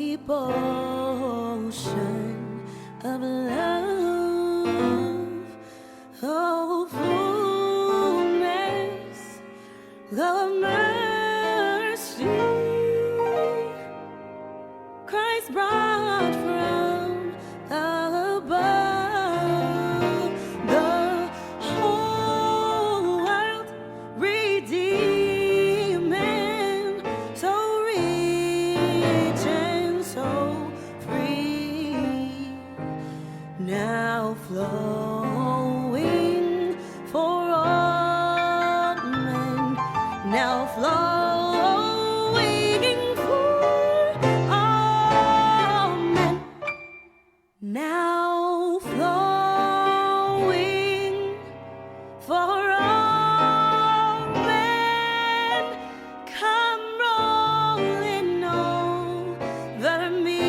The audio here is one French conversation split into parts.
deep ocean of love, oh fullness of mercy, Christ brought from above, the whole world redeeming, so rich and so free, now flowing for all men, now flowing for all men, now flowing for all men, come rolling over me.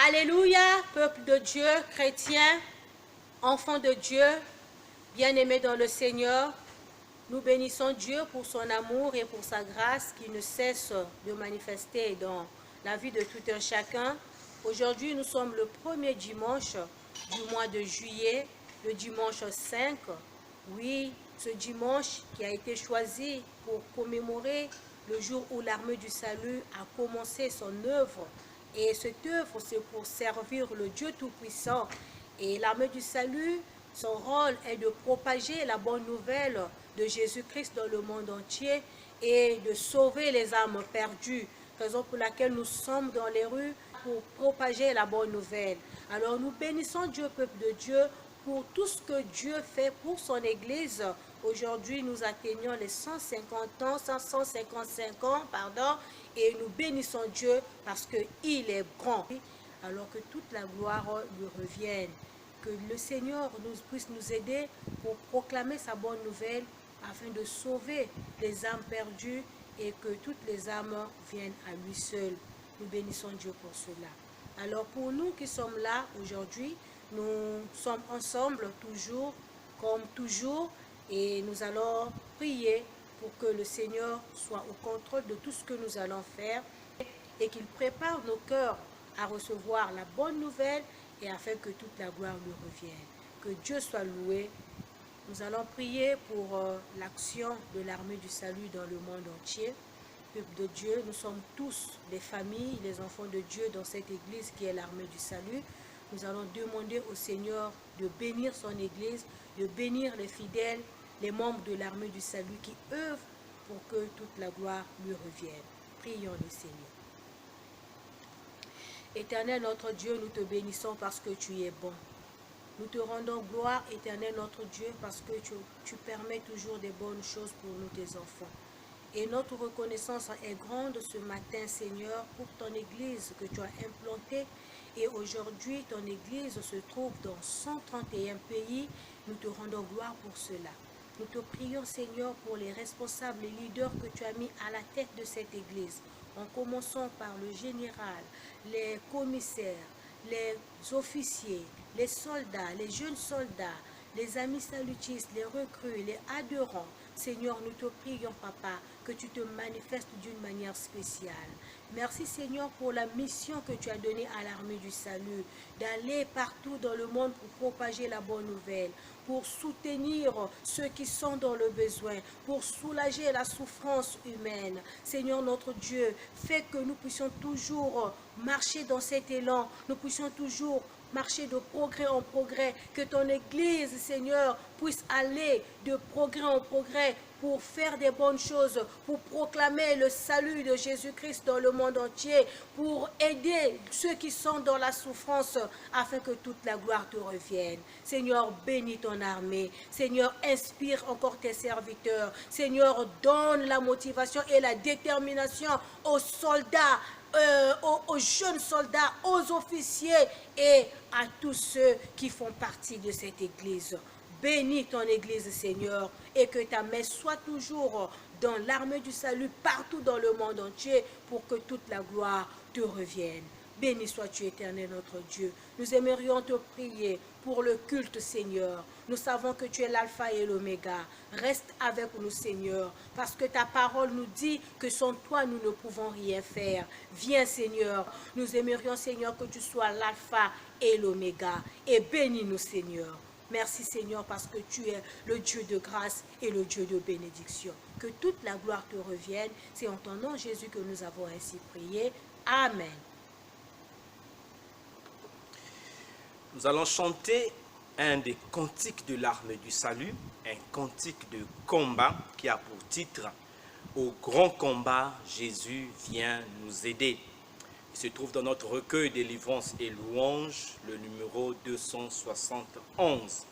Alléluia, peuple de Dieu, chrétiens, enfants de Dieu, bien-aimés dans le Seigneur. Nous bénissons Dieu pour son amour et pour sa grâce qui ne cesse de manifester dans la vie de tout un chacun. Aujourd'hui, nous sommes le premier dimanche du mois de juillet, le dimanche 5. Oui, ce dimanche qui a été choisi pour commémorer le jour où l'armée du salut a commencé son œuvre. Et cette œuvre, c'est pour servir le Dieu Tout-Puissant. Et l'armée du salut, son rôle est de propager la bonne nouvelle de Jésus-Christ dans le monde entier et de sauver les âmes perdues. Raison pour laquelle nous sommes dans les rues pour propager la bonne nouvelle. Alors nous bénissons Dieu, peuple de Dieu, pour tout ce que Dieu fait pour son Église. Aujourd'hui, nous atteignons les 155 ans, et nous bénissons Dieu parce qu'il est grand. Alors que toute la gloire lui revienne. Que le Seigneur puisse nous aider pour proclamer sa bonne nouvelle afin de sauver les âmes perdues et que toutes les âmes viennent à lui seul. Nous bénissons Dieu pour cela. Alors pour nous qui sommes là aujourd'hui, nous sommes ensemble toujours, comme toujours, et nous allons prier pour que le Seigneur soit au contrôle de tout ce que nous allons faire et qu'il prépare nos cœurs à recevoir la bonne nouvelle et afin que toute la gloire lui revienne. Que Dieu soit loué. Nous allons prier pour l'action de l'armée du salut dans le monde entier. Peuple de Dieu, nous sommes tous les familles, les enfants de Dieu dans cette église qui est l'armée du salut. Nous allons demander au Seigneur de bénir son église, de bénir les fidèles, les membres de l'armée du salut qui œuvrent pour que toute la gloire lui revienne. Prions le Seigneur. Éternel notre Dieu, nous te bénissons parce que tu es bon. Nous te rendons gloire, éternel notre Dieu, parce que tu permets toujours des bonnes choses pour nous, tes enfants. Et notre reconnaissance est grande ce matin, Seigneur, pour ton Église que tu as implantée. Et aujourd'hui, ton Église se trouve dans 131 pays. Nous te rendons gloire pour cela. Nous te prions, Seigneur, pour les responsables, les leaders que tu as mis à la tête de cette Église. En commençant par le général, les commissaires, les officiers, les soldats, les jeunes soldats, les amis salutistes, les recrues, les adhérents. Seigneur, nous te prions, Papa, que tu te manifestes d'une manière spéciale. Merci, Seigneur, pour la mission que tu as donnée à l'armée du salut, d'aller partout dans le monde pour propager la bonne nouvelle, pour soutenir ceux qui sont dans le besoin, pour soulager la souffrance humaine. Seigneur, notre Dieu, fais que nous puissions toujours marcher dans cet élan, nous puissions toujours marcher de progrès en progrès, que ton Église, Seigneur, puisse aller de progrès en progrès pour faire des bonnes choses, pour proclamer le salut de Jésus-Christ dans le monde entier, pour aider ceux qui sont dans la souffrance, afin que toute la gloire te revienne. Seigneur, bénis ton armée. Seigneur, inspire encore tes serviteurs. Seigneur, donne la motivation et la détermination aux soldats, aux jeunes soldats, aux officiers et à tous ceux qui font partie de cette église. Bénis ton église, Seigneur, et que ta main soit toujours dans l'armée du salut partout dans le monde entier pour que toute la gloire te revienne. Béni sois-tu, éternel notre Dieu. Nous aimerions te prier pour le culte, Seigneur. Nous savons que tu es l'alpha et l'oméga. Reste avec nous, Seigneur, parce que ta parole nous dit que sans toi, nous ne pouvons rien faire. Viens, Seigneur. Nous aimerions, Seigneur, que tu sois l'alpha et l'oméga. Et bénis-nous, Seigneur. Merci, Seigneur, parce que tu es le Dieu de grâce et le Dieu de bénédiction. Que toute la gloire te revienne. C'est en ton nom, Jésus, que nous avons ainsi prié. Amen. Nous allons chanter un des cantiques de l'armée du salut, un cantique de combat qui a pour titre « Au grand combat, Jésus vient nous aider ». Il se trouve dans notre recueil délivrance et louanges, le numéro 271.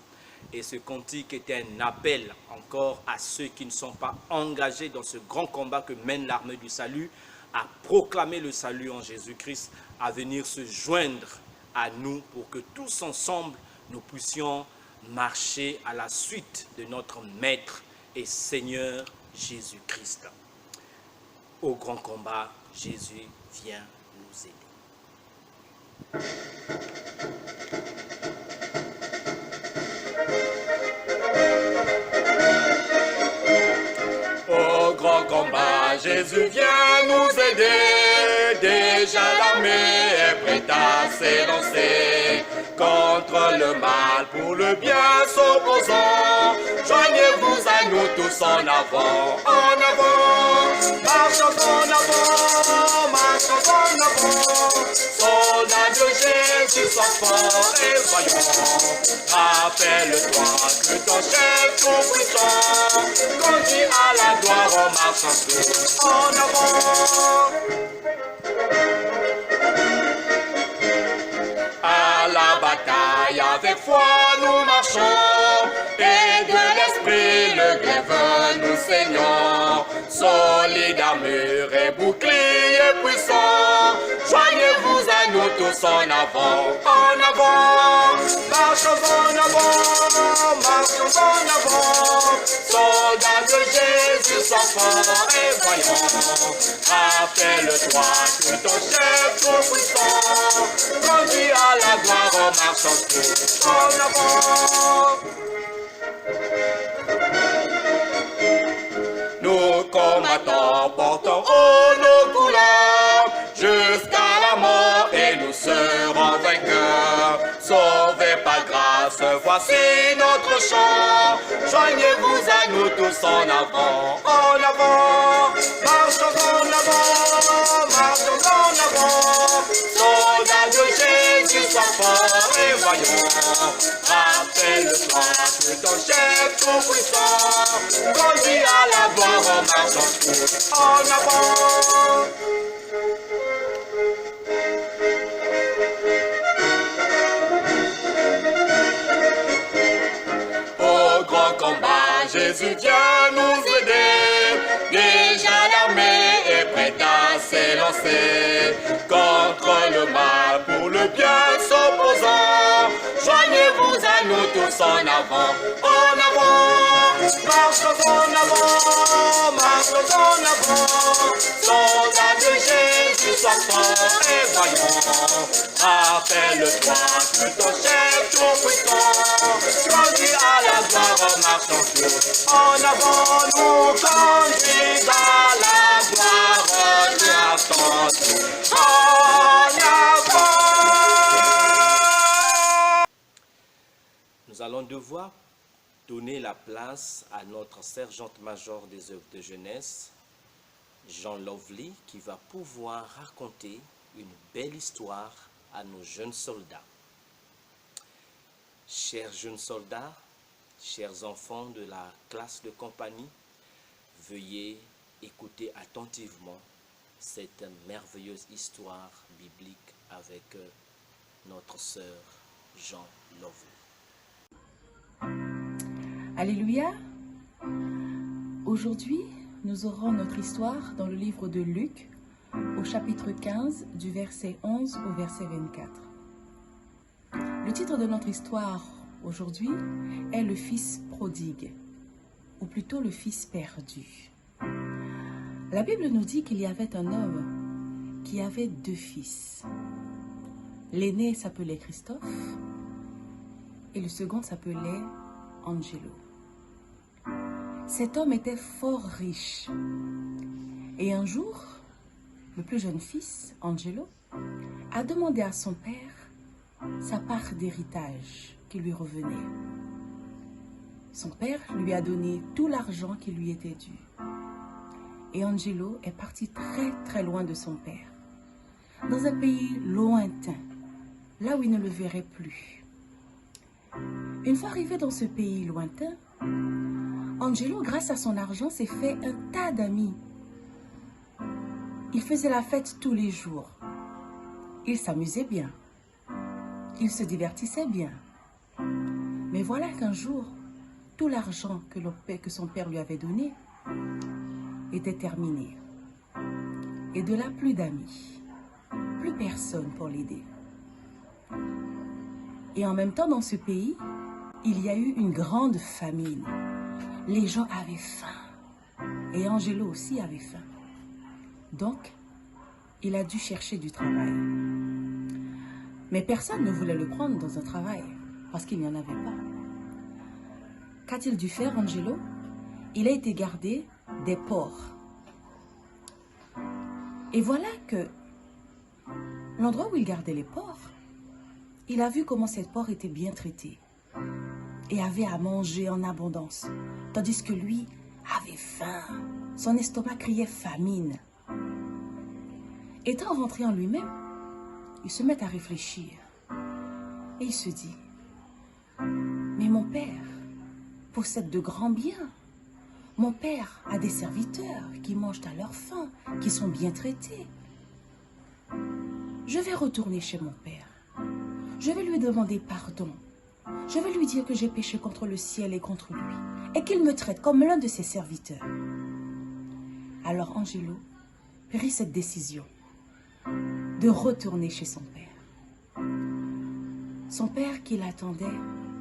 Et ce cantique est un appel encore à ceux qui ne sont pas engagés dans ce grand combat que mène l'armée du salut, à proclamer le salut en Jésus-Christ, à venir se joindre à nous pour que tous ensemble nous puissions marcher à la suite de notre Maître et Seigneur Jésus-Christ. Au grand combat, Jésus vient nous aider. Au grand combat, Jésus vient nous aider. Déjà l'armée est prête à s'élancer contre le mal pour le bien s'opposant. Joignez-vous à nous tous en avant, marchons en avant, marchons en avant. Soldats de Jésus, sois fort et voyons. Rappelle-toi que ton chef tout-puissant conduit à la gloire en marchant tous en avant. À la bataille avec foi nous marchons, et de l'esprit le glaive nous saignons. Solide armure et bouclier puissant, joignez-vous à nous tous en avant, marchons en avant, marchons en avant. Soldats de Jésus, sois fort et voyant. Rappelle-toi que ton chef tout-puissant conduit à la gloire en marchant tous en avant. Nous combattons, portons haut nos couleurs jusqu'à la mort et nous serons vainqueurs. Sauvés par grâce, voici notre chant. Joignez-vous à nous tous en avant, marchons en avant, marchons en avant. Soldats de Jésus, sois fort et voyant. Rappelle-toi que ton chef tout-puissant conduit à la gloire en marchant tous en avant. Au grand combat, Jésus vient nous aider. Déjà l'armée est prête à s'élancer contre le mal pour le bien s'opposant. Joignez-vous à nous tous en avant, marchons en avant, marchons en avant. Soldats de Jésus, sois fort et voyant. Rappelle-toi que ton chef tout-puissant conduit à la gloire en marchant tous en avant. Nous conduit à la gloire, nous attendons en avant. Nous allons devoir donner la place à notre sergente-major des œuvres de jeunesse, Jean Lovely, qui va pouvoir raconter une belle histoire à nos jeunes soldats. Chers jeunes soldats, chers enfants de la classe de compagnie, veuillez écouter attentivement cette merveilleuse histoire biblique avec notre sœur Jean Lovely. Alléluia. Aujourd'hui, nous aurons notre histoire dans le livre de Luc, au chapitre 15, du verset 11 au verset 24. Le titre de notre histoire aujourd'hui est le fils prodigue, ou plutôt le fils perdu. La Bible nous dit qu'il y avait un homme qui avait 2 fils. L'aîné s'appelait Christophe et le second s'appelait Angelo. Cet homme était fort riche. Et un jour, le plus jeune fils, Angelo, a demandé à son père sa part d'héritage qui lui revenait. Son père lui a donné tout l'argent qui lui était dû. Et Angelo est parti très très loin de son père, dans un pays lointain, là où il ne le verrait plus. Une fois arrivé dans ce pays lointain, Angelo, grâce à son argent, s'est fait un tas d'amis. Il faisait la fête tous les jours. Il s'amusait bien. Il se divertissait bien. Mais voilà qu'un jour, tout l'argent que son père lui avait donné était terminé. Et de là, plus d'amis. Plus personne pour l'aider. Et en même temps, dans ce pays, il y a eu une grande famine. Les gens avaient faim. Et Angelo aussi avait faim. Donc, il a dû chercher du travail. Mais personne ne voulait le prendre dans un travail parce qu'il n'y en avait pas. Qu'a-t-il dû faire, Angelo? Il a été gardé des porcs. Et voilà que l'endroit où il gardait les porcs, il a vu comment cette porc était bien traitée et avait à manger en abondance, tandis que lui avait faim. Son estomac criait famine. Étant rentré en lui-même, il se met à réfléchir et il se dit, mais mon père possède de grands biens. Mon père a des serviteurs qui mangent à leur faim, qui sont bien traités. Je vais retourner chez mon père. Je vais lui demander pardon. Je vais lui dire que j'ai péché contre le ciel et contre lui, et qu'il me traite comme l'un de ses serviteurs. Alors Angelo prit cette décision de retourner chez son père. Son père qui l'attendait,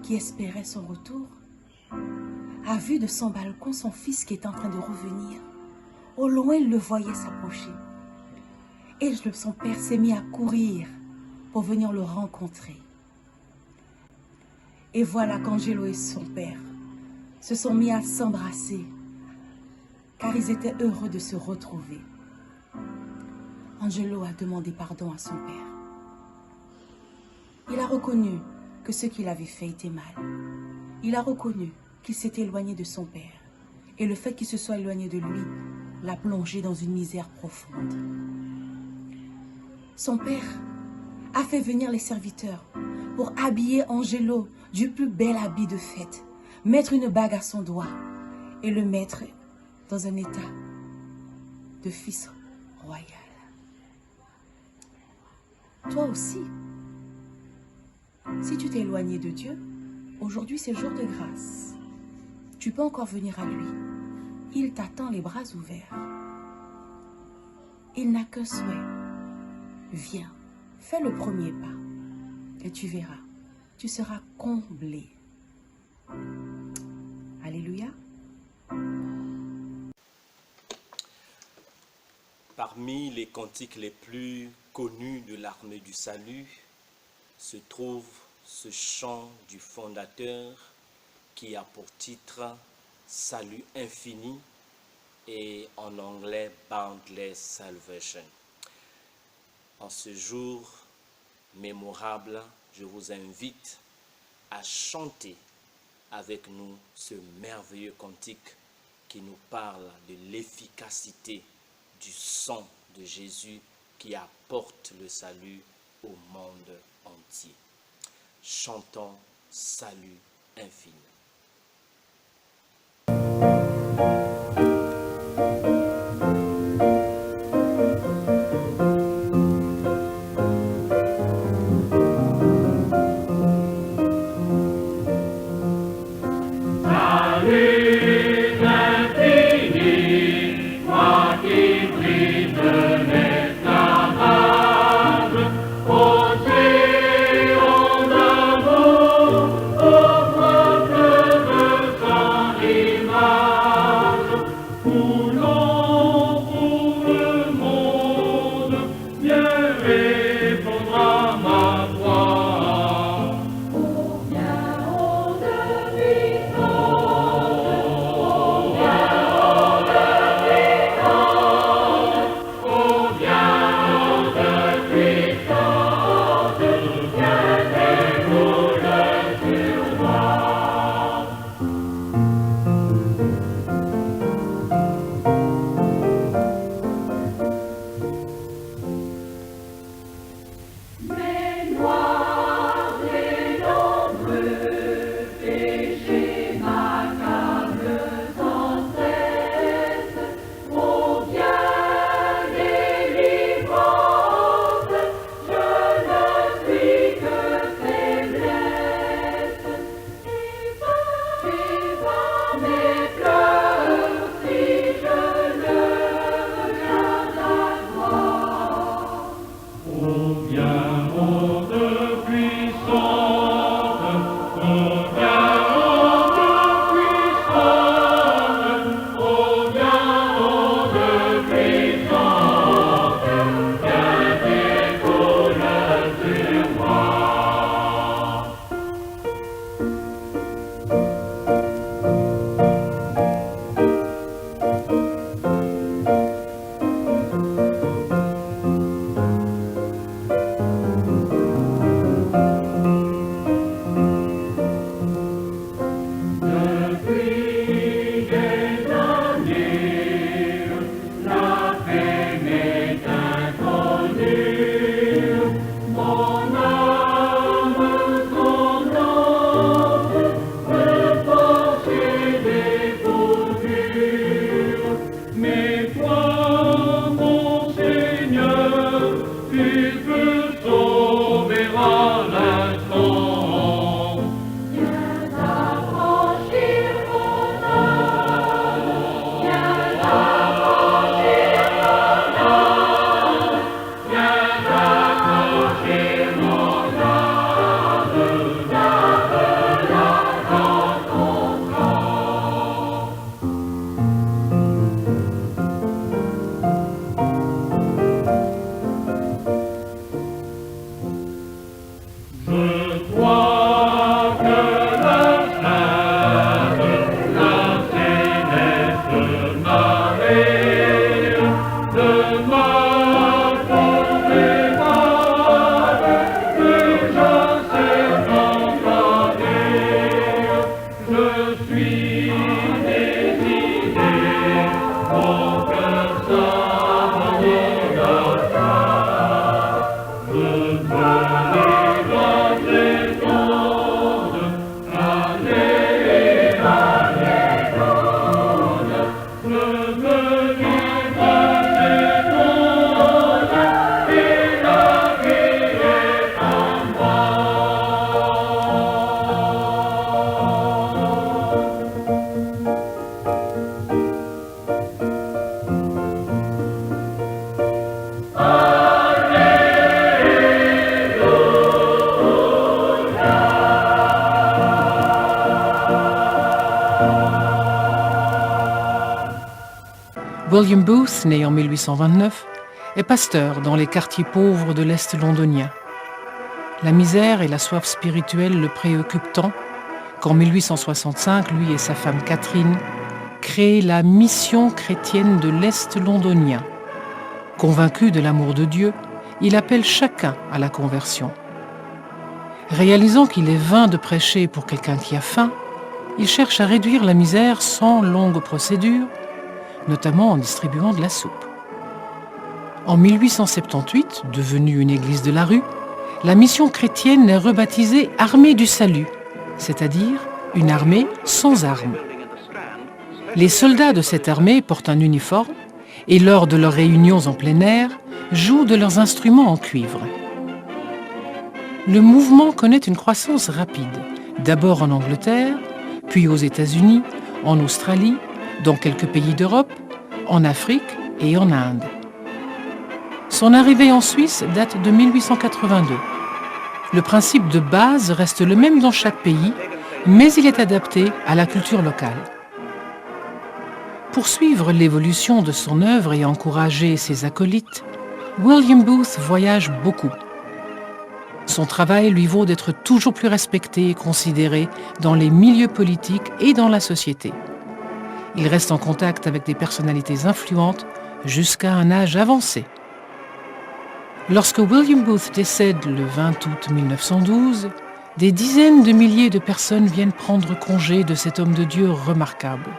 qui espérait son retour, a vu de son balcon son fils qui était en train de revenir. Au loin, il le voyait s'approcher. Et son père s'est mis à courir pour venir le rencontrer. Et voilà qu'Angelo et son père se sont mis à s'embrasser, car ils étaient heureux de se retrouver. Angelo a demandé pardon à son père. Il a reconnu que ce qu'il avait fait était mal. Il a reconnu qu'il s'était éloigné de son père. Et le fait qu'il se soit éloigné de lui l'a plongé dans une misère profonde. Son père a fait venir les serviteurs pour habiller Angelo du plus bel habit de fête, mettre une bague à son doigt et le mettre dans un état de fils royal. Toi aussi, si tu t'es éloigné de Dieu, aujourd'hui c'est jour de grâce. Tu peux encore venir à lui. Il t'attend les bras ouverts. Il n'a qu'un souhait. Viens, fais le premier pas et tu verras, tu seras comblé. Alléluia. Parmi les cantiques les plus connus de l'armée du salut se trouve ce chant du fondateur qui a pour titre « Salut infini » et en anglais « Boundless Salvation ». En ce jour mémorable, je vous invite à chanter avec nous ce merveilleux cantique qui nous parle de l'efficacité du sang de Jésus qui apporte le salut au monde entier. Chantons Salut infini. puisse sauver à l'instant. Je crois que la sainte, la céleste Marie, de ma tombée malade, que j'insère dans ta vie. Je suis décidé, mon cœur s'abandonne à toi. Je me livre tes ondes, allez, allez, ondes. Je me livre tes ondes, et la vie est en moi. William Booth, né en 1829, est pasteur dans les quartiers pauvres de l'Est londonien. La misère et la soif spirituelle le préoccupent tant qu'en 1865, lui et sa femme Catherine créent la Mission chrétienne de l'Est londonien. Convaincu de l'amour de Dieu, il appelle chacun à la conversion. Réalisant qu'il est vain de prêcher pour quelqu'un qui a faim, il cherche à réduire la misère sans longue procédure, notamment en distribuant de la soupe. En 1878, devenue une église de la rue, la mission chrétienne est rebaptisée Armée du Salut, c'est-à-dire une armée sans armes. Les soldats de cette armée portent un uniforme et lors de leurs réunions en plein air, jouent de leurs instruments en cuivre. Le mouvement connaît une croissance rapide, d'abord en Angleterre, puis aux États-Unis, en Australie, dans quelques pays d'Europe, en Afrique et en Inde. Son arrivée en Suisse date de 1882. Le principe de base reste le même dans chaque pays, mais il est adapté à la culture locale. Pour suivre l'évolution de son œuvre et encourager ses acolytes, William Booth voyage beaucoup. Son travail lui vaut d'être toujours plus respecté et considéré dans les milieux politiques et dans la société. Il reste en contact avec des personnalités influentes jusqu'à un âge avancé. Lorsque William Booth décède le 20 août 1912, des dizaines de milliers de personnes viennent prendre congé de cet homme de Dieu remarquable.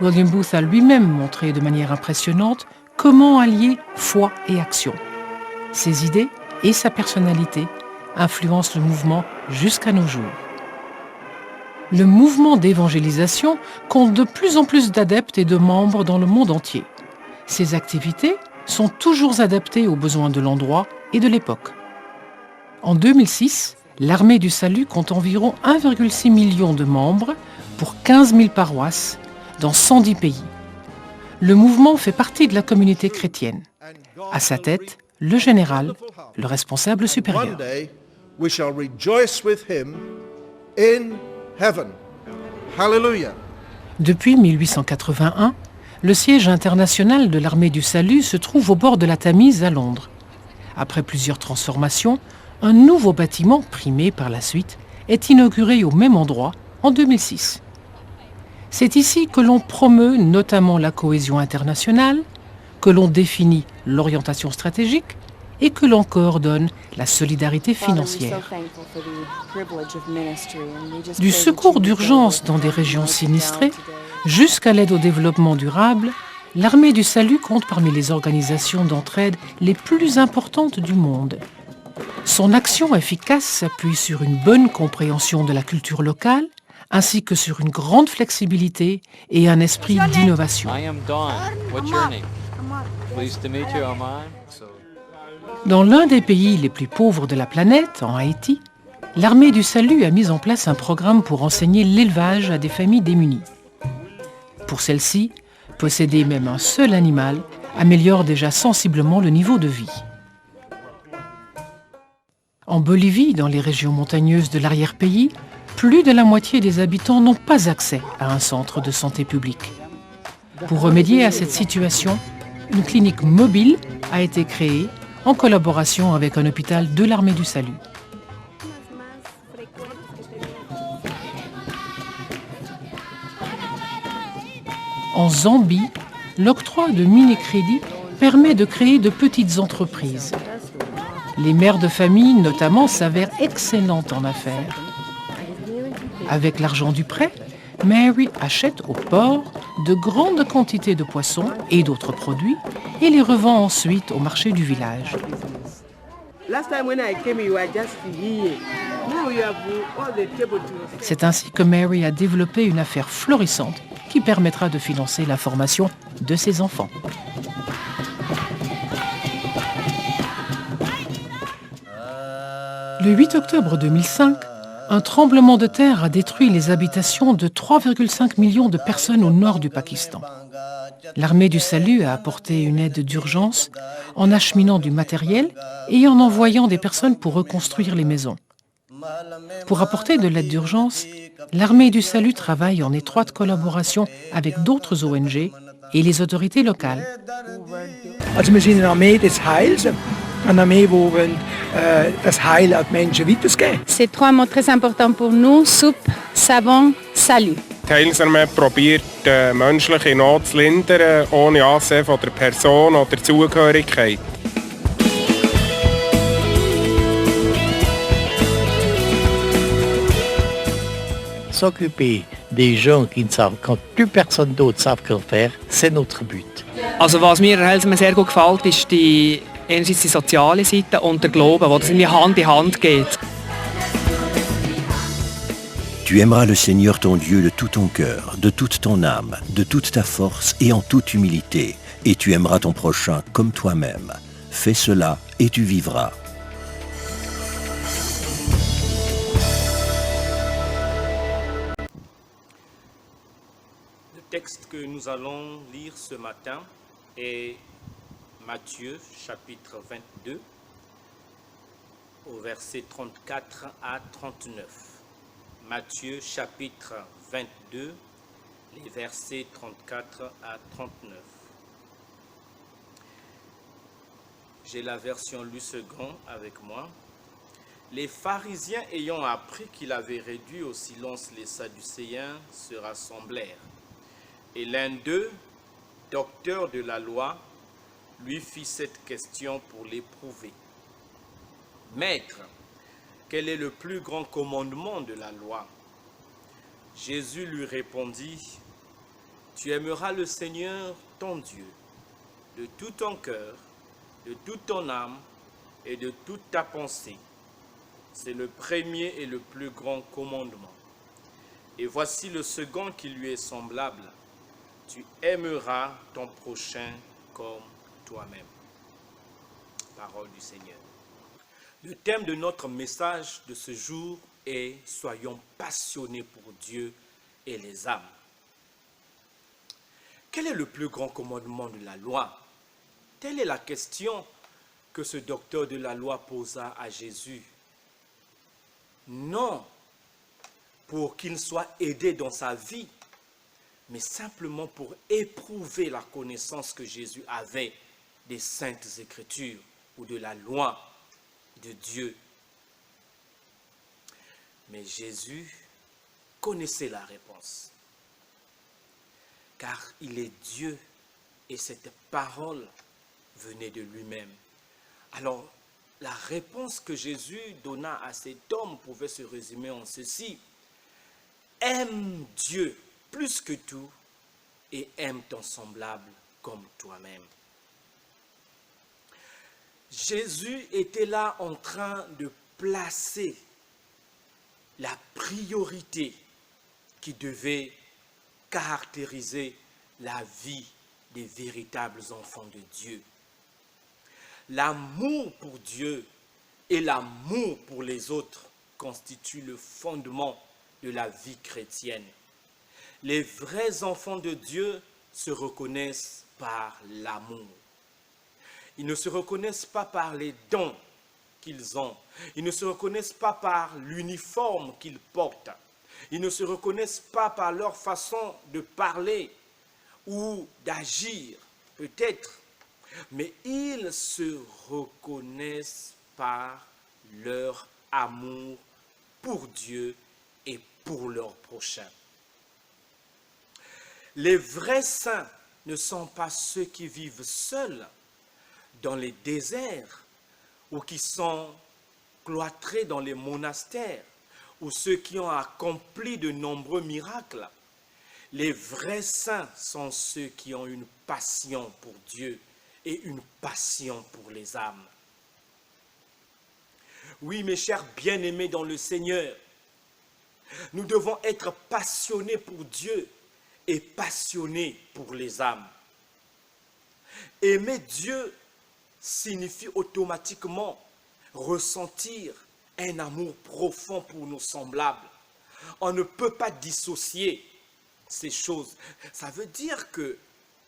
William Booth a lui-même montré de manière impressionnante comment allier foi et action. Ses idées et sa personnalité influencent le mouvement jusqu'à nos jours. Le mouvement d'évangélisation compte de plus en plus d'adeptes et de membres dans le monde entier. Ses activités sont toujours adaptées aux besoins de l'endroit et de l'époque. En 2006, l'Armée du Salut compte environ 1,6 million de membres pour 15 000 paroisses dans 110 pays. Le mouvement fait partie de la communauté chrétienne. À sa tête, le général, le responsable supérieur. One day we shall rejoice with him in heaven. Hallelujah. Depuis 1881, le siège international de l'Armée du Salut se trouve au bord de la Tamise à Londres. Après plusieurs transformations, un nouveau bâtiment, primé par la suite, est inauguré au même endroit en 2006. C'est ici que l'on promeut notamment la cohésion internationale, que l'on définit l'orientation stratégique et que l'on coordonne la solidarité financière. Du secours d'urgence dans des régions sinistrées jusqu'à l'aide au développement durable, l'Armée du Salut compte parmi les organisations d'entraide les plus importantes du monde. Son action efficace s'appuie sur une bonne compréhension de la culture locale, ainsi que sur une grande flexibilité et un esprit d'innovation. I am Don. What's your name? Pleased to meet you, Amar. Dans l'un des pays les plus pauvres de la planète, en Haïti, l'Armée du Salut a mis en place un programme pour enseigner l'élevage à des familles démunies. Pour celles-ci, posséder même un seul animal améliore déjà sensiblement le niveau de vie. En Bolivie, dans les régions montagneuses de l'arrière-pays, plus de la moitié des habitants n'ont pas accès à un centre de santé publique. Pour remédier à cette situation, une clinique mobile a été créée en collaboration avec un hôpital de l'Armée du Salut. En Zambie, l'octroi de mini-crédits permet de créer de petites entreprises. Les mères de famille, notamment, s'avèrent excellentes en affaires. Avec l'argent du prêt, Mary achète au port de grandes quantités de poissons et d'autres produits et les revend ensuite au marché du village. C'est ainsi que Mary a développé une affaire florissante qui permettra de financer la formation de ses enfants. Le 8 octobre 2005, un tremblement de terre a détruit les habitations de 3,5 millions de personnes au nord du Pakistan. L'Armée du Salut a apporté une aide d'urgence en acheminant du matériel et en envoyant des personnes pour reconstruire les maisons. Pour apporter de l'aide d'urgence, l'Armée du Salut travaille en étroite collaboration avec d'autres ONG et les autorités locales. Also wir sind eine Armee des Heils, eine Armee, die das Heil an die Menschen weitergeben. C'est 3 mots très importants pour nous, soupe, savon, salut. Die Heilsarmee probiert, menschliche Not zu lindern, ohne Ansehen von der Person oder Zugehörigkeit. S'occuper des gens qui ne savent, quand plus personne d'autre savent que faire, c'est notre but. Also was mir an Heilsarmee sehr gut gefällt, ist einerseits die soziale Seite und der Glaube, wo das irgendwie Hand in Hand geht. Tu aimeras le Seigneur ton Dieu de tout ton cœur, de toute ton âme, de toute ta force et en toute humilité, et tu aimeras ton prochain comme toi-même. Fais cela et tu vivras. Le texte que nous allons lire ce matin est Matthieu chapitre 22 au verset 34 à 39. Matthieu chapitre 22, les versets 34 à 39. J'ai la version Louis II avec moi. Les pharisiens ayant appris qu'il avait réduit au silence les Sadducéens se rassemblèrent. Et l'un d'eux, docteur de la loi, lui fit cette question pour l'éprouver. Maître, quel est le plus grand commandement de la loi? Jésus lui répondit, tu aimeras le Seigneur ton Dieu de tout ton cœur, de toute ton âme et de toute ta pensée. C'est le premier et le plus grand commandement. Et voici le second qui lui est semblable. Tu aimeras ton prochain comme toi-même. Parole du Seigneur. Le thème de notre message de ce jour est « Soyons passionnés pour Dieu et les âmes ». Quel est le plus grand commandement de la loi? Telle est la question que ce docteur de la loi posa à Jésus. Non pour qu'il soit aidé dans sa vie, mais simplement pour éprouver la connaissance que Jésus avait des Saintes Écritures ou de la loi de Dieu. Mais Jésus connaissait la réponse, car il est Dieu et cette parole venait de lui-même. Alors, la réponse que Jésus donna à cet homme pouvait se résumer en ceci. Aime Dieu plus que tout et aime ton semblable comme toi-même. Jésus était là en train de placer la priorité qui devait caractériser la vie des véritables enfants de Dieu. L'amour pour Dieu et l'amour pour les autres constituent le fondement de la vie chrétienne. Les vrais enfants de Dieu se reconnaissent par l'amour. Ils ne se reconnaissent pas par les dons qu'ils ont. Ils ne se reconnaissent pas par l'uniforme qu'ils portent. Ils ne se reconnaissent pas par leur façon de parler ou d'agir, peut-être. Mais ils se reconnaissent par leur amour pour Dieu et pour leur prochain. Les vrais saints ne sont pas ceux qui vivent seuls dans les déserts ou qui sont cloîtrés dans les monastères ou ceux qui ont accompli de nombreux miracles. Les vrais saints sont ceux qui ont une passion pour Dieu et une passion pour les âmes. Oui, mes chers bien-aimés dans le Seigneur, nous devons être passionnés pour Dieu et passionnés pour les âmes. Aimer Dieu signifie automatiquement ressentir un amour profond pour nos semblables. On ne peut pas dissocier ces choses. Ça veut dire que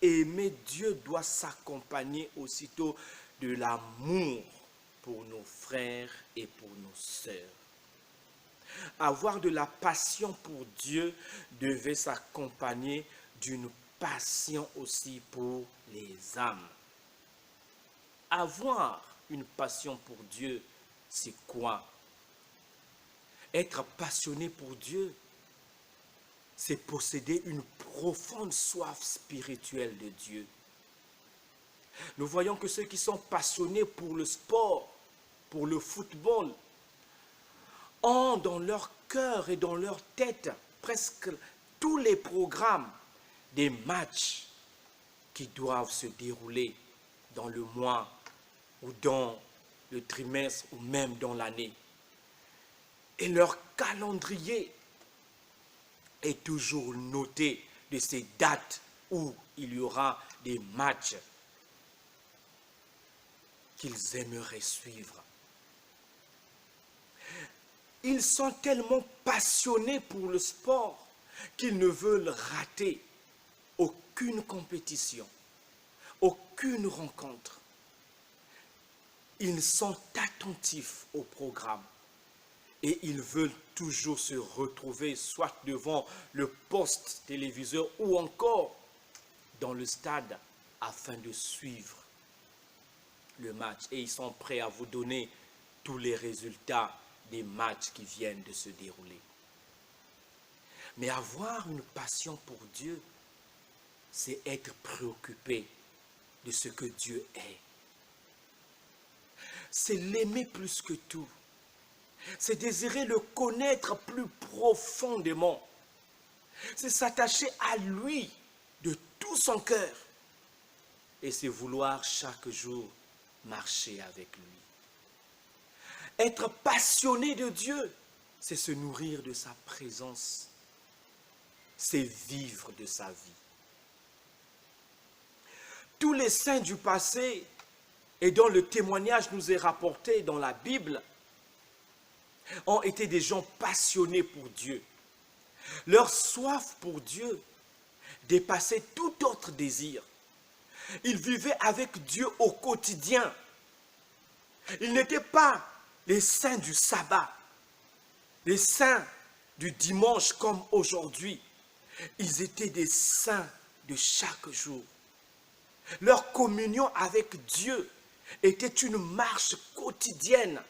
aimer Dieu doit s'accompagner aussitôt de l'amour pour nos frères et pour nos sœurs. Avoir de la passion pour Dieu devait s'accompagner d'une passion aussi pour les âmes. Avoir une passion pour Dieu, c'est quoi? Être passionné pour Dieu, c'est posséder une profonde soif spirituelle de Dieu. Nous voyons que ceux qui sont passionnés pour le sport, pour le football, ont dans leur cœur et dans leur tête presque tous les programmes des matchs qui doivent se dérouler dans le mois ou dans le trimestre ou même dans l'année. Et leur calendrier est toujours noté de ces dates où il y aura des matchs qu'ils aimeraient suivre. Ils sont tellement passionnés pour le sport qu'ils ne veulent rater aucune compétition, aucune rencontre. Ils sont attentifs au programme et ils veulent toujours se retrouver soit devant le poste téléviseur ou encore dans le stade afin de suivre le match. Et ils sont prêts à vous donner tous les résultats des matchs qui viennent de se dérouler. Mais avoir une passion pour Dieu, c'est être préoccupé de ce que Dieu est. C'est l'aimer plus que tout. C'est désirer le connaître plus profondément. C'est s'attacher à lui de tout son cœur. Et c'est vouloir chaque jour marcher avec lui. Être passionné de Dieu, c'est se nourrir de sa présence. C'est vivre de sa vie. Tous les saints du passé et dont le témoignage nous est rapporté dans la Bible ont été des gens passionnés pour Dieu. Leur soif pour Dieu dépassait tout autre désir. Ils vivaient avec Dieu au quotidien. Ils n'étaient pas les saints du sabbat, les saints du dimanche comme aujourd'hui. Ils étaient des saints de chaque jour. Leur communion avec Dieu était une marche quotidienne.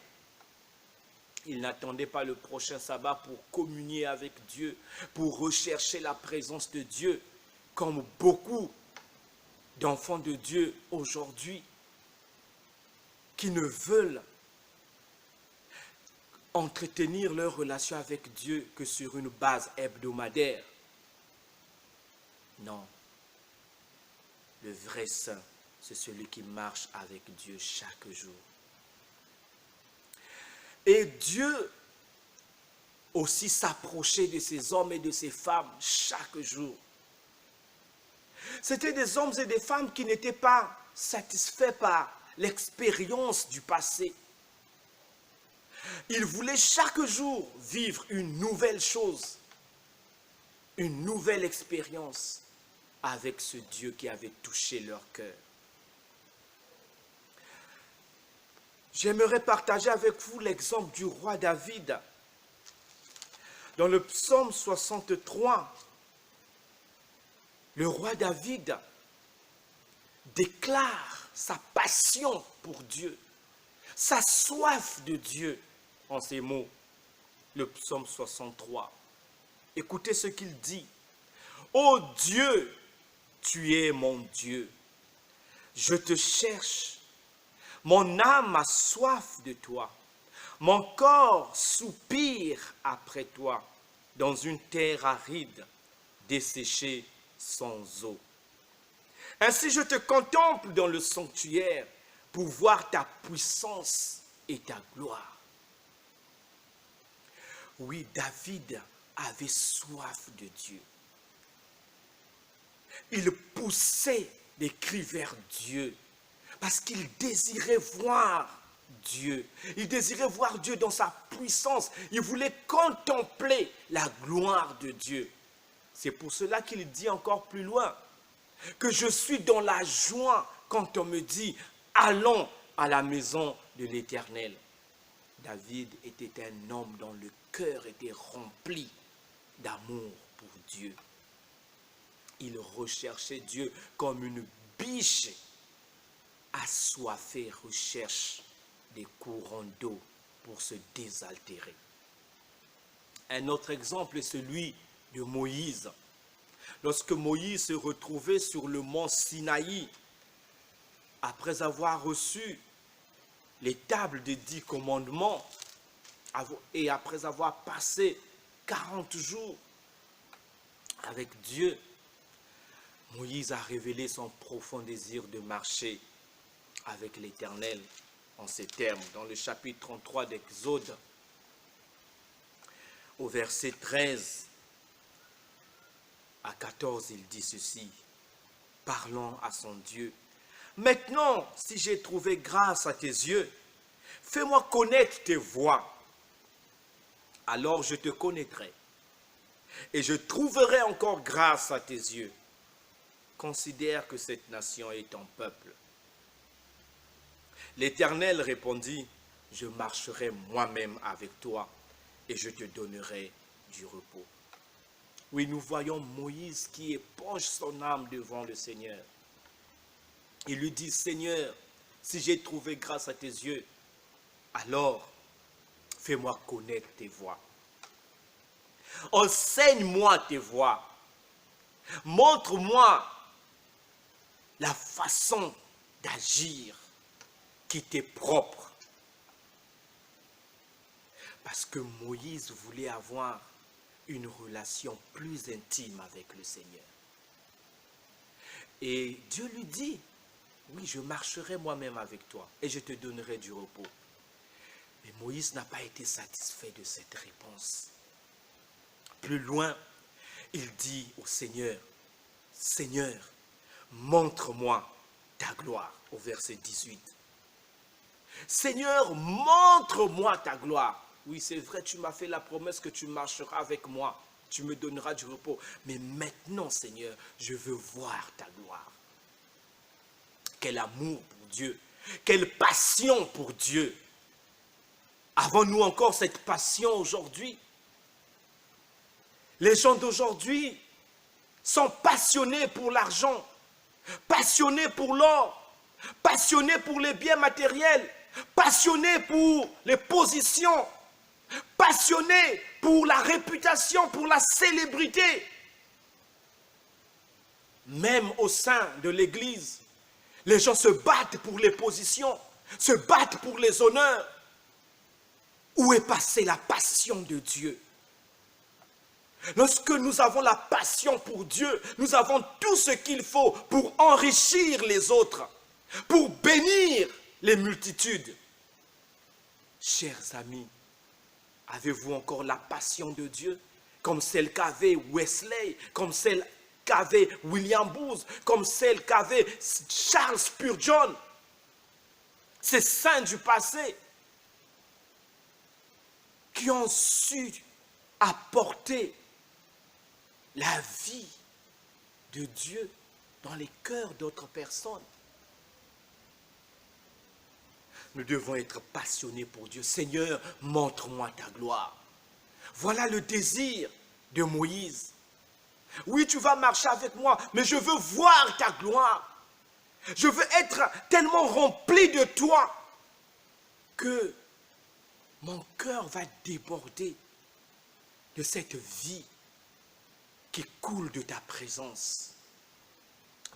Ils n'attendaient pas le prochain sabbat pour communier avec Dieu, pour rechercher la présence de Dieu, comme beaucoup d'enfants de Dieu aujourd'hui qui ne veulent entretenir leur relation avec Dieu que sur une base hebdomadaire. Non. Le vrai saint, c'est celui qui marche avec Dieu chaque jour. Et Dieu aussi s'approchait de ces hommes et de ces femmes chaque jour. C'était des hommes et des femmes qui n'étaient pas satisfaits par l'expérience du passé. Ils voulaient chaque jour vivre une nouvelle chose, une nouvelle expérience avec ce Dieu qui avait touché leur cœur. J'aimerais partager avec vous l'exemple du roi David. Dans le psaume 63, le roi David déclare sa passion pour Dieu, sa soif de Dieu en ces mots. Le psaume 63. Écoutez ce qu'il dit. « Ô Dieu, tu es mon Dieu. Je te cherche. Mon âme a soif de toi. Mon corps soupire après toi dans une terre aride, desséchée sans eau. Ainsi je te contemple dans le sanctuaire pour voir ta puissance et ta gloire. » Oui, David avait soif de Dieu. Il poussait des cris vers Dieu parce qu'il désirait voir Dieu. Il désirait voir Dieu dans sa puissance. Il voulait contempler la gloire de Dieu. C'est pour cela qu'il dit encore plus loin que je suis dans la joie quand on me dit « Allons à la maison de l'Éternel ». David était un homme dont le cœur était rempli d'amour pour Dieu. Il recherchait Dieu comme une biche assoiffée recherche des courants d'eau pour se désaltérer. Un autre exemple est celui de Moïse. Lorsque Moïse se retrouvait sur le mont Sinaï, après avoir reçu les tables des 10 commandements et après avoir passé 40 jours avec Dieu, Moïse a révélé son profond désir de marcher avec l'Éternel en ces termes. Dans le chapitre 33 d'Exode, au verset 13 à 14, il dit ceci, parlant à son Dieu. « Maintenant, si j'ai trouvé grâce à tes yeux, fais-moi connaître tes voies. Alors je te connaîtrai et je trouverai encore grâce à tes yeux. Considère que cette nation est ton peuple. » L'Éternel répondit, « Je marcherai moi-même avec toi et je te donnerai du repos. » Oui, nous voyons Moïse qui éponge son âme devant le Seigneur. Il lui dit, « Seigneur, si j'ai trouvé grâce à tes yeux, alors fais-moi connaître tes voies. Enseigne-moi tes voies. Montre-moi la façon d'agir qui t'est propre. » Parce que Moïse voulait avoir une relation plus intime avec le Seigneur. Et Dieu lui dit, oui, je marcherai moi-même avec toi et je te donnerai du repos. Mais Moïse n'a pas été satisfait de cette réponse. Plus loin, il dit au Seigneur, « Seigneur, montre-moi ta gloire. » Au verset 18. « Seigneur, montre-moi ta gloire. » Oui, c'est vrai, tu m'as fait la promesse que tu marcheras avec moi. Tu me donneras du repos. Mais maintenant, Seigneur, je veux voir ta gloire. Quel amour pour Dieu. Quelle passion pour Dieu. Avons-nous encore cette passion aujourd'hui? Les gens d'aujourd'hui sont passionnés pour l'argent, passionnés pour l'or, passionnés pour les biens matériels, passionnés pour les positions, passionnés pour la réputation, pour la célébrité. Même au sein de l'Église, les gens se battent pour les positions, se battent pour les honneurs. Où est passée la passion de Dieu? Lorsque nous avons la passion pour Dieu, nous avons tout ce qu'il faut pour enrichir les autres, pour bénir les multitudes. Chers amis, avez-vous encore la passion de Dieu comme celle qu'avait Wesley, comme celle qu'avait William Booth, comme celle qu'avait Charles Spurgeon? ces saints du passé, qui ont su apporter la vie de Dieu dans les cœurs d'autres personnes. Nous devons être passionnés pour Dieu. Seigneur, montre-moi ta gloire. Voilà le désir de Moïse. Oui, tu vas marcher avec moi, mais je veux voir ta gloire. Je veux être tellement rempli de toi que mon cœur va déborder de cette vie qui coule de ta présence.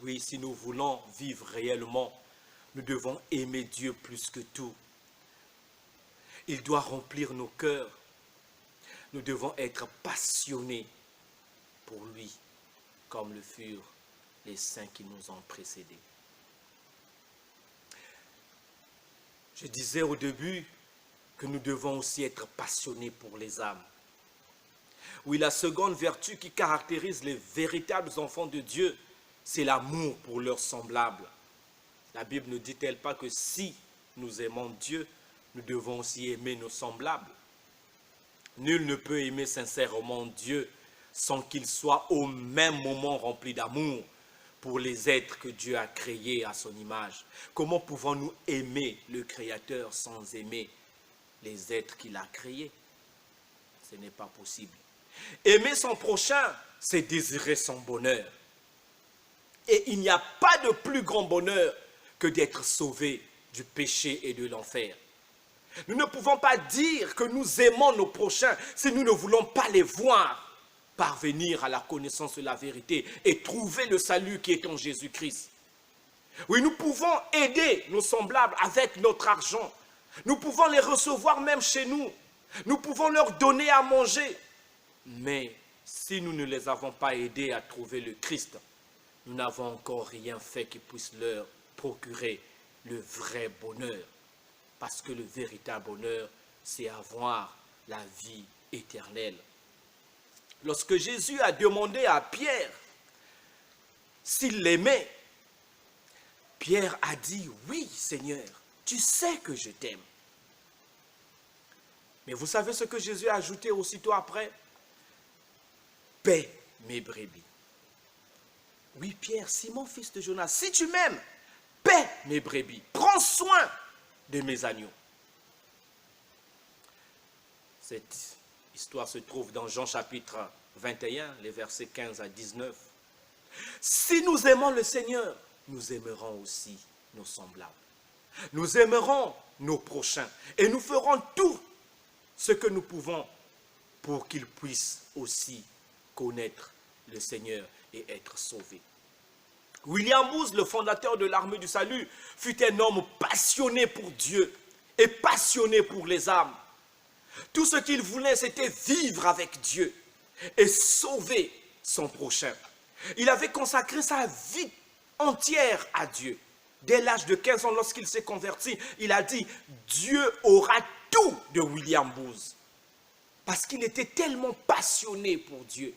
Oui, si nous voulons vivre réellement, nous devons aimer Dieu plus que tout. Il doit remplir nos cœurs. Nous devons être passionnés pour lui, comme le furent les saints qui nous ont précédés. Je disais au début que nous devons aussi être passionnés pour les âmes. Oui, la seconde vertu qui caractérise les véritables enfants de Dieu, c'est l'amour pour leurs semblables. La Bible ne dit-elle pas que si nous aimons Dieu, nous devons aussi aimer nos semblables? Nul ne peut aimer sincèrement Dieu sans qu'il soit au même moment rempli d'amour pour les êtres que Dieu a créés à son image. Comment pouvons-nous aimer le Créateur sans aimer les êtres qu'il a créés? Ce n'est pas possible. Aimer son prochain, c'est désirer son bonheur. Et il n'y a pas de plus grand bonheur que d'être sauvé du péché et de l'enfer. Nous ne pouvons pas dire que nous aimons nos prochains si nous ne voulons pas les voir parvenir à la connaissance de la vérité et trouver le salut qui est en Jésus-Christ. Oui, nous pouvons aider nos semblables avec notre argent. Nous pouvons les recevoir même chez nous. Nous pouvons leur donner à manger. Mais si nous ne les avons pas aidés à trouver le Christ, nous n'avons encore rien fait qui puisse leur procurer le vrai bonheur. Parce que le véritable bonheur, c'est avoir la vie éternelle. Lorsque Jésus a demandé à Pierre s'il l'aimait, Pierre a dit « Oui, Seigneur, tu sais que je t'aime. » Mais vous savez ce que Jésus a ajouté aussitôt après? « Paie mes brebis. » Oui, Pierre, Simon, fils de Jonas, si tu m'aimes, paie mes brebis. Prends soin de mes agneaux. Cette histoire se trouve dans Jean chapitre 21, les versets 15 à 19. Si nous aimons le Seigneur, nous aimerons aussi nos semblables. Nous aimerons nos prochains et nous ferons tout ce que nous pouvons pour qu'ils puissent aussi connaître le Seigneur et être sauvés. William Booth, le fondateur de l'Armée du Salut, fut un homme passionné pour Dieu et passionné pour les âmes. Tout ce qu'il voulait, c'était vivre avec Dieu et sauver son prochain. Il avait consacré sa vie entière à Dieu. Dès l'âge de 15 ans, lorsqu'il s'est converti, il a dit « Dieu aura tout de William Booth ». Parce qu'il était tellement passionné pour Dieu.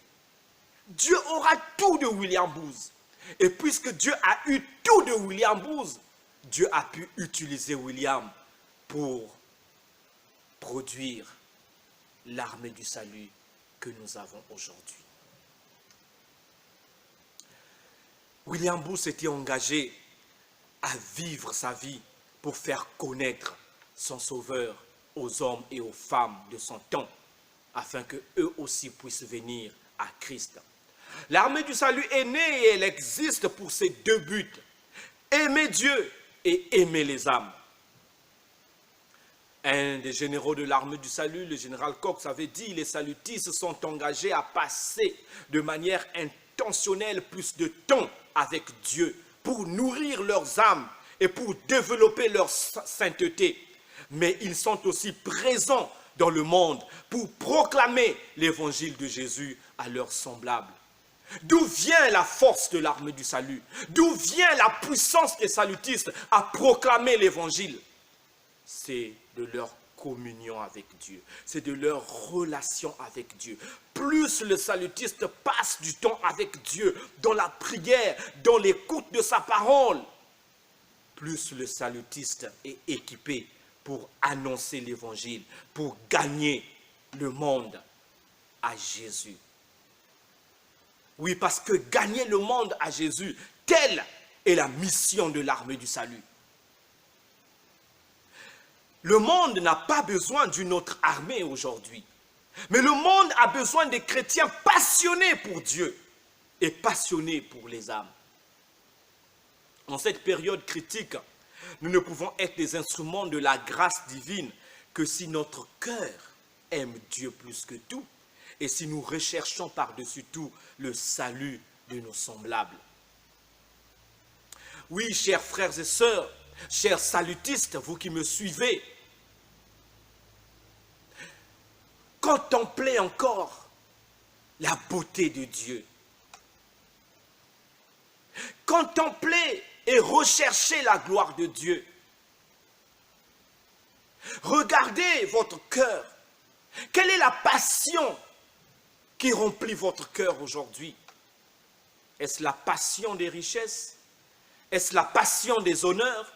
Dieu aura tout de William Booth. Et puisque Dieu a eu tout de William Booth, Dieu a pu utiliser William pour produire l'armée du salut que nous avons aujourd'hui. William Booth s'était engagé à vivre sa vie pour faire connaître son Sauveur aux hommes et aux femmes de son temps, afin qu'eux aussi puissent venir à Christ. L'armée du salut est née et elle existe pour ces deux buts: aimer Dieu et aimer les âmes. Un des généraux de l'armée du salut, le général Cox, avait dit: les salutistes sont engagés à passer de manière intentionnelle plus de temps avec Dieu pour nourrir leurs âmes et pour développer leur sainteté. Mais ils sont aussi présents dans le monde pour proclamer l'évangile de Jésus à leurs semblables. D'où vient la force de l'armée du salut? D'où vient la puissance des salutistes à proclamer l'évangile? C'est de leur communion avec Dieu. C'est de leur relation avec Dieu. Plus le salutiste passe du temps avec Dieu, dans la prière, dans l'écoute de sa parole, plus le salutiste est équipé pour annoncer l'évangile, pour gagner le monde à Jésus. Oui, parce que gagner le monde à Jésus, telle est la mission de l'armée du salut. Le monde n'a pas besoin d'une autre armée aujourd'hui. Mais le monde a besoin des chrétiens passionnés pour Dieu et passionnés pour les âmes. En cette période critique, nous ne pouvons être des instruments de la grâce divine que si notre cœur aime Dieu plus que tout et si nous recherchons par-dessus tout le salut de nos semblables. Oui, chers frères et sœurs, chers salutistes, vous qui me suivez, contemplez encore la beauté de Dieu. Contemplez et recherchez la gloire de Dieu. Regardez votre cœur. Quelle est la passion qui remplit votre cœur aujourd'hui? Est-ce la passion des richesses? Est-ce la passion des honneurs?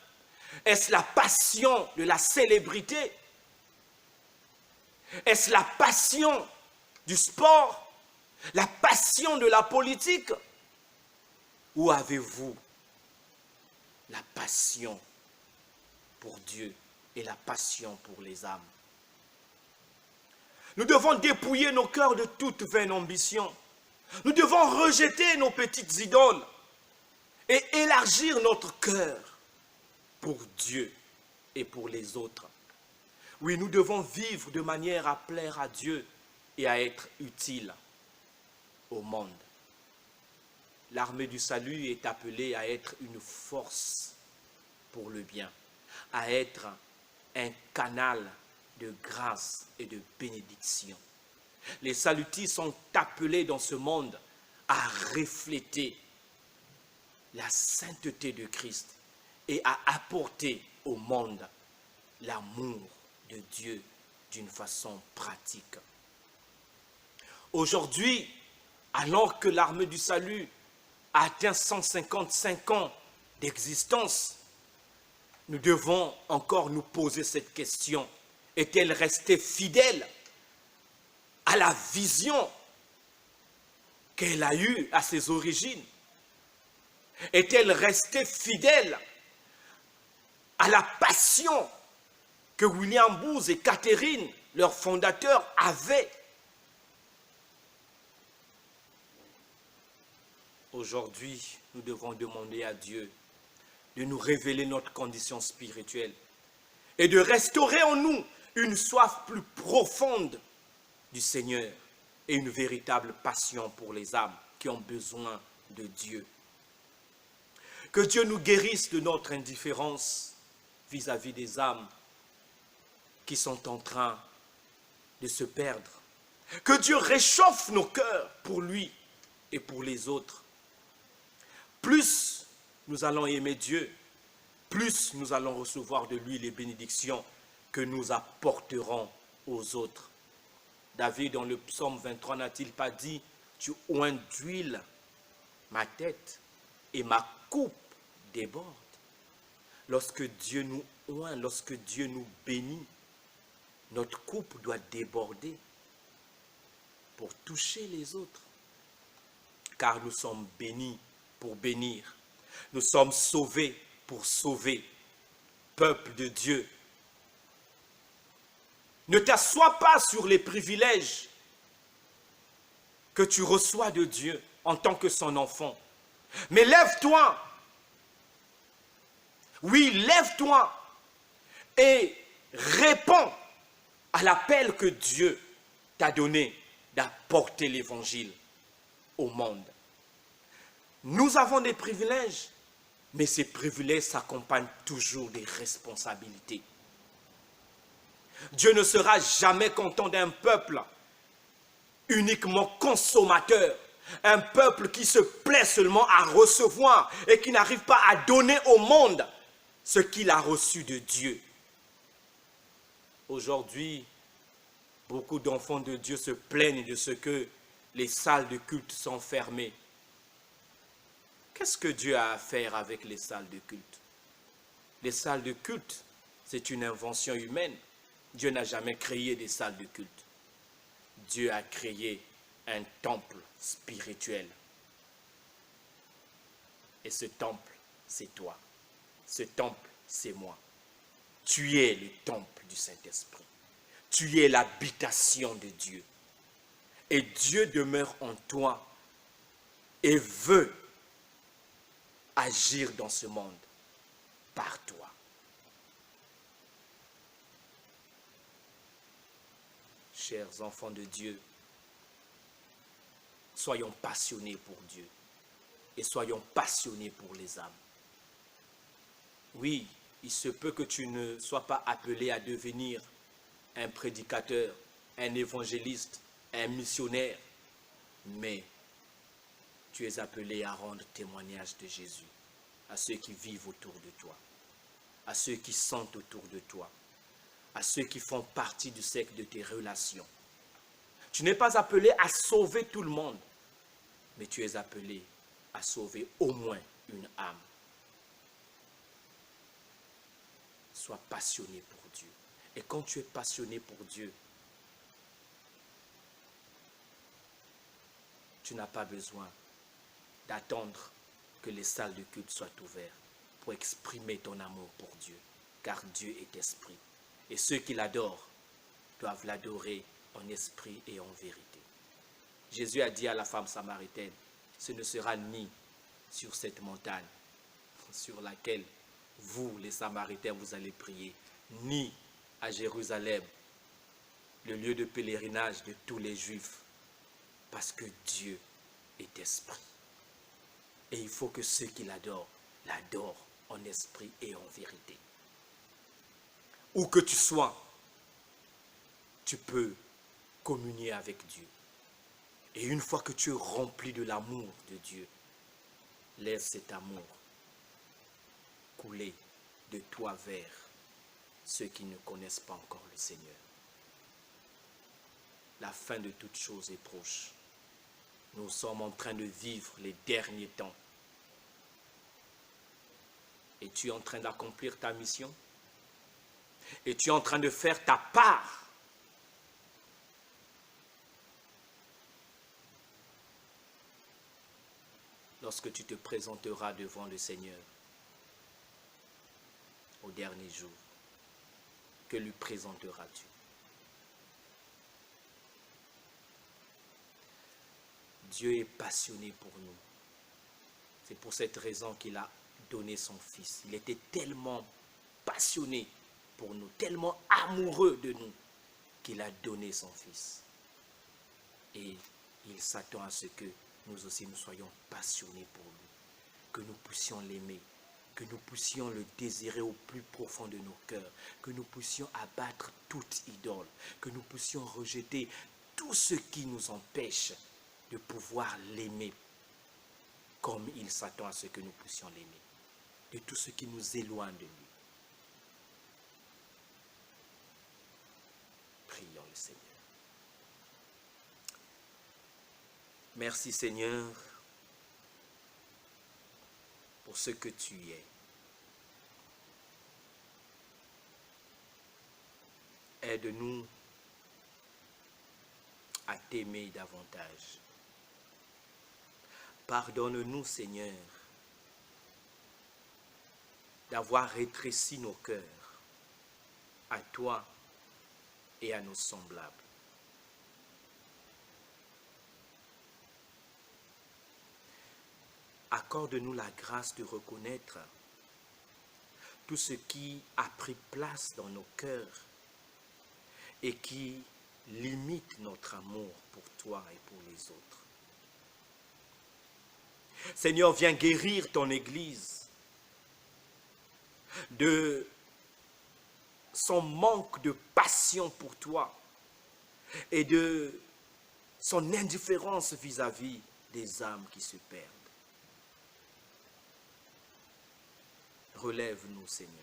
Est-ce la passion de la célébrité? Est-ce la passion du sport? La passion de la politique? Ou avez-vous la passion pour Dieu et la passion pour les âmes? Nous devons dépouiller nos cœurs de toute vaine ambition. Nous devons rejeter nos petites idoles et élargir notre cœur pour Dieu et pour les autres. Oui, nous devons vivre de manière à plaire à Dieu et à être utiles au monde. L'armée du salut est appelée à être une force pour le bien, à être un canal de grâce et de bénédiction. Les salutistes sont appelés dans ce monde à refléter la sainteté de Christ et à apporter au monde l'amour de Dieu d'une façon pratique. Aujourd'hui, alors que l'armée du salut a atteint 155 ans d'existence, nous devons encore nous poser cette question. Est-elle restée fidèle à la vision qu'elle a eue à ses origines? Est-elle restée fidèle à la passion que William Booth et Catherine, leurs fondateurs, avaient? Aujourd'hui, nous devons demander à Dieu de nous révéler notre condition spirituelle et de restaurer en nous une soif plus profonde du Seigneur et une véritable passion pour les âmes qui ont besoin de Dieu. Que Dieu nous guérisse de notre indifférence vis-à-vis des âmes qui sont en train de se perdre. Que Dieu réchauffe nos cœurs pour lui et pour les autres. Plus nous allons aimer Dieu, plus nous allons recevoir de lui les bénédictions que nous apporterons aux autres. David, dans le psaume 23, n'a-t-il pas dit « Tu oins d'huile ma tête et ma coupe déborde ». Lorsque Dieu nous oint, lorsque Dieu nous bénit, notre coupe doit déborder pour toucher les autres. Car nous sommes bénis pour bénir. Nous sommes sauvés pour sauver. Peuple de Dieu, ne t'assois pas sur les privilèges que tu reçois de Dieu en tant que son enfant. Mais lève-toi. Oui, lève-toi et réponds à l'appel que Dieu t'a donné d'apporter l'évangile au monde. Nous avons des privilèges, mais ces privilèges s'accompagnent toujours des responsabilités. Dieu ne sera jamais content d'un peuple uniquement consommateur, un peuple qui se plaît seulement à recevoir et qui n'arrive pas à donner au monde ce qu'il a reçu de Dieu. Aujourd'hui, beaucoup d'enfants de Dieu se plaignent de ce que les salles de culte sont fermées. Qu'est-ce que Dieu a à faire avec les salles de culte? Les salles de culte, c'est une invention humaine. Dieu n'a jamais créé des salles de culte. Dieu a créé un temple spirituel. Et ce temple, c'est toi. Ce temple, c'est moi. Tu es le temple du Saint-Esprit. Tu es l'habitation de Dieu. Et Dieu demeure en toi et veut agir dans ce monde par toi. Chers enfants de Dieu, soyons passionnés pour Dieu et soyons passionnés pour les âmes. Oui, il se peut que tu ne sois pas appelé à devenir un prédicateur, un évangéliste, un missionnaire, mais tu es appelé à rendre témoignage de Jésus à ceux qui vivent autour de toi, à ceux qui sentent autour de toi, à ceux qui font partie du cercle de tes relations. Tu n'es pas appelé à sauver tout le monde, mais tu es appelé à sauver au moins une âme. Sois passionné pour Dieu. Et quand tu es passionné pour Dieu, tu n'as pas besoin d'attendre que les salles de culte soient ouvertes pour exprimer ton amour pour Dieu, car Dieu est esprit. Et ceux qui l'adorent doivent l'adorer en esprit et en vérité. Jésus a dit à la femme samaritaine, ce ne sera ni sur cette montagne sur laquelle vous, les Samaritains, vous allez prier, ni à Jérusalem, le lieu de pèlerinage de tous les Juifs, parce que Dieu est esprit. Et il faut que ceux qui l'adorent en esprit et en vérité. Où que tu sois, tu peux communier avec Dieu. Et une fois que tu es rempli de l'amour de Dieu, laisse cet amour couler de toi vers ceux qui ne connaissent pas encore le Seigneur. La fin de toutes choses est proche. Nous sommes en train de vivre les derniers temps. Et tu es en train d'accomplir ta mission. Et tu es en train de faire ta part. Lorsque tu te présenteras devant le Seigneur au dernier jour, que lui présenteras-tu? Dieu est passionné pour nous. C'est pour cette raison qu'il a donné son Fils. Il était tellement passionné pour nous, tellement amoureux de nous, qu'il a donné son Fils. Et il s'attend à ce que nous aussi nous soyons passionnés pour lui, que nous puissions l'aimer, que nous puissions le désirer au plus profond de nos cœurs, que nous puissions abattre toute idole, que nous puissions rejeter tout ce qui nous empêche de pouvoir l'aimer comme il s'attend à ce que nous puissions l'aimer, de tout ce qui nous éloigne de lui. Prions le Seigneur. Merci Seigneur pour ce que tu es. Aide-nous à t'aimer davantage. Pardonne-nous, Seigneur, d'avoir rétréci nos cœurs à toi et à nos semblables. Accorde-nous la grâce de reconnaître tout ce qui a pris place dans nos cœurs et qui limite notre amour pour toi et pour les autres. Seigneur, viens guérir ton Église de son manque de passion pour toi et de son indifférence vis-à-vis des âmes qui se perdent. Relève-nous, Seigneur,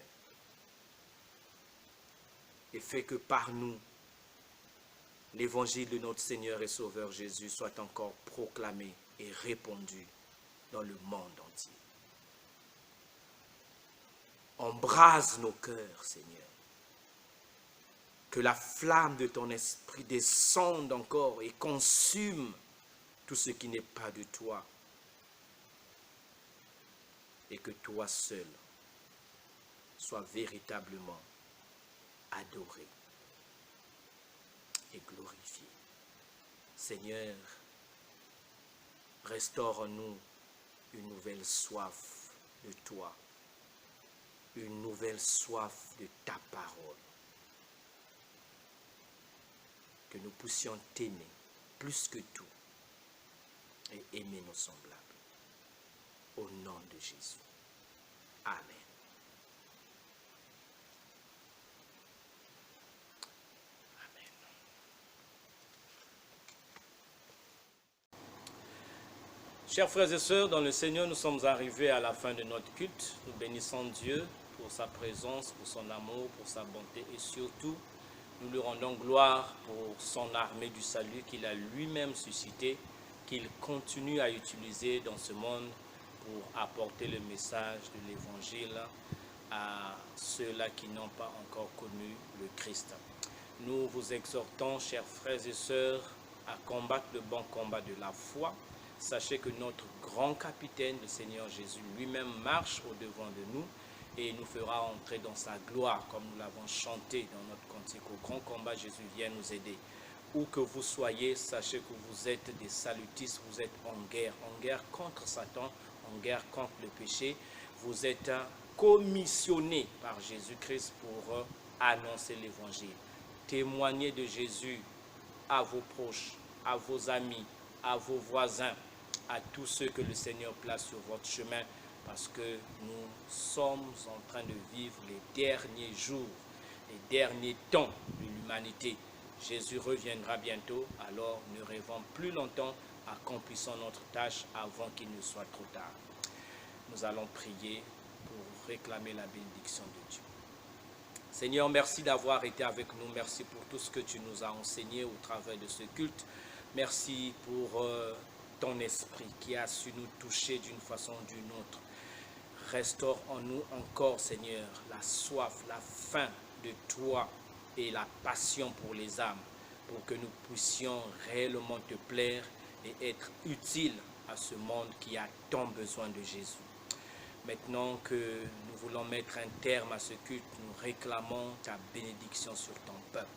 et fais que par nous, l'évangile de notre Seigneur et Sauveur Jésus soit encore proclamé et répandu dans le monde entier. Embrase nos cœurs, Seigneur. Que la flamme de ton esprit descende encore et consume tout ce qui n'est pas de toi. Et que toi seul sois véritablement adoré et glorifié. Seigneur, restaure en nous une nouvelle soif de toi, une nouvelle soif de ta parole. Que nous puissions t'aimer plus que tout et aimer nos semblables. Au nom de Jésus. Amen. Amen. Chers frères et sœurs, dans le Seigneur, nous sommes arrivés à la fin de notre culte. Nous bénissons Dieu pour sa présence, pour son amour, pour sa bonté et surtout, nous lui rendons gloire pour son armée du salut qu'il a lui-même suscité, qu'il continue à utiliser dans ce monde pour apporter le message de l'Évangile à ceux-là qui n'ont pas encore connu le Christ. Nous vous exhortons, chers frères et sœurs, à combattre le bon combat de la foi. Sachez que notre grand capitaine, le Seigneur Jésus lui-même, marche au-devant de nous et nous fera entrer dans sa gloire, comme nous l'avons chanté dans notre cantique. Au grand combat, Jésus vient nous aider. Où que vous soyez, sachez que vous êtes des salutistes, vous êtes en guerre contre Satan, en guerre contre le péché. Vous êtes commissionnés par Jésus-Christ pour annoncer l'évangile. Témoignez de Jésus à vos proches, à vos amis, à vos voisins, à tous ceux que le Seigneur place sur votre chemin, parce que nous sommes en train de vivre les derniers jours, les derniers temps de l'humanité. Jésus reviendra bientôt, alors ne rêvons plus longtemps, accomplissons notre tâche avant qu'il ne soit trop tard. Nous allons prier pour réclamer la bénédiction de Dieu. Seigneur, merci d'avoir été avec nous. Merci pour tout ce que tu nous as enseigné au travers de ce culte. Merci pour ton esprit qui a su nous toucher d'une façon ou d'une autre. Restaure en nous encore, Seigneur, la soif, la faim de toi et la passion pour les âmes, pour que nous puissions réellement te plaire et être utiles à ce monde qui a tant besoin de Jésus. Maintenant que nous voulons mettre un terme à ce culte, nous réclamons ta bénédiction sur ton peuple.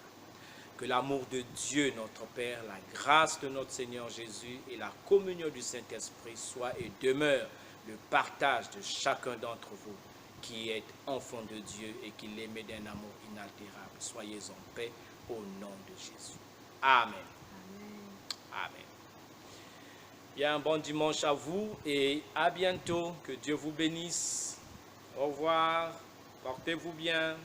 Que l'amour de Dieu, notre Père, la grâce de notre Seigneur Jésus et la communion du Saint-Esprit soient et demeurent le partage de chacun d'entre vous qui est enfant de Dieu et qui l'aimait d'un amour inaltérable. Soyez en paix au nom de Jésus. Amen. Amen. Bien, un bon dimanche à vous et à bientôt. Que Dieu vous bénisse. Au revoir. Portez-vous bien.